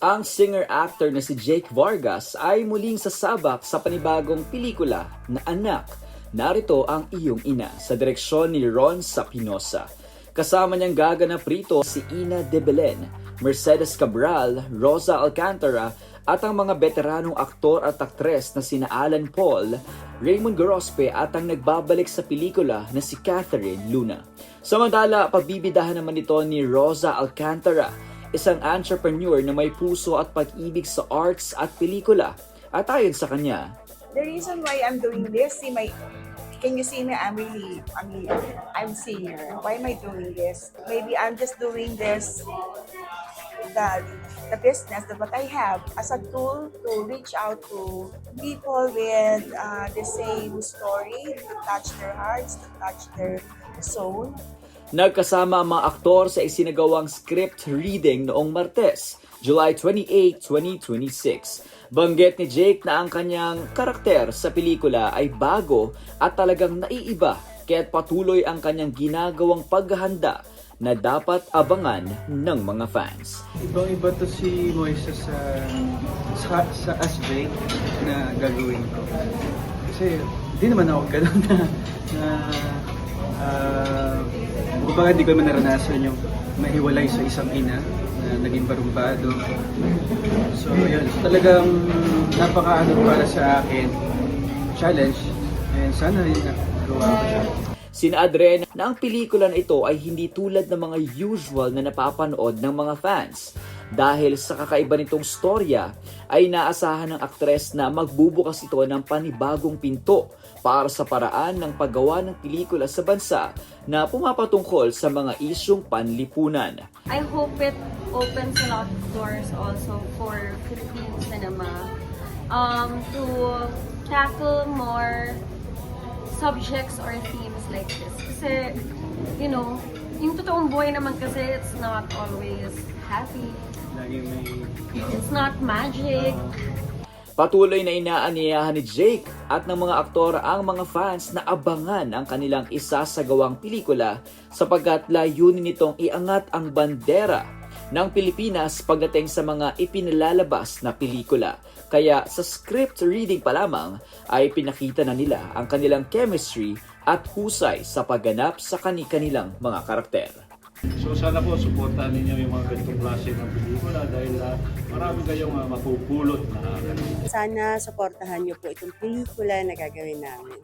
Ang singer-actor na si Jake Vargas ay muling sasabak sa panibagong pelikula na Anak, Narito ang Iyong Ina sa direksyon ni Ron Sapinosa. Kasama niyang gaganap rito si Ina de Belen, Mercedes Cabral, Rosa Alcantara at ang mga veteranong aktor at aktres na sina Alan Paul, Raymond Gorospe at ang nagbabalik sa pelikula na si Catherine Luna. Samantala, pabibidahan naman ito ni Rosa Alcantara, isang entrepreneur na may puso at pag-ibig sa arts at pelikula. At ayon sa kanya, the reason why I'm doing this, can you see me? I'm singer. Why am I doing this? Maybe I'm just doing this, the business that what I have as a tool to reach out to people with the same story, to touch their hearts, to touch their soul. nagkasama ang mga aktor sa isinagawang script reading noong Martes, July 28, 2026. Banggit ni Jake na ang kanyang karakter sa pelikula ay bago at talagang naiiba, kaya't patuloy ang kanyang ginagawang paghahanda na dapat abangan ng mga fans. Ibang-iba to si Moises sa as Jake na gagawin ko. Kasi hindi naman ako ganun kumbaga hindi ko naman naranasan yung mahiwalay sa isang ina na naging barumbado. So yun, talagang napaka para sa akin challenge, and sana yun nagawa ko siya. Sinaad na ang pelikula na ito ay hindi tulad ng mga usual na napapanood ng mga fans. Dahil sa kakaiba nitong storya, ay naasahan ng aktres na magbubukas ito ng panibagong pinto para sa paraan ng paggawa ng pelikula sa bansa na pumapatungkol sa mga isyong panlipunan. I hope it opens a lot of doors also for Filipino cinema to tackle more subjects or themes like this. Kasi, you know, yung totoong buhay naman kasi it's not always happy. It's not magic. Patuloy na inaanyayahan ni Jake at ng mga aktor ang mga fans na abangan ang kanilang isasagawang pelikula sapagkat layunin nitong iangat ang bandera ng Pilipinas pagdating sa mga ipinalalabas na pelikula. Kaya sa script reading pa lamang ay pinakita na nila ang kanilang chemistry at husay sa pagganap sa kani-kanilang mga karakter. So sana po suportahan ninyo yung mga ganitong klase ng pelikula dahil marami kayong mapupulot na ganito. Sana suportahan niyo po itong pelikula na gagawin namin.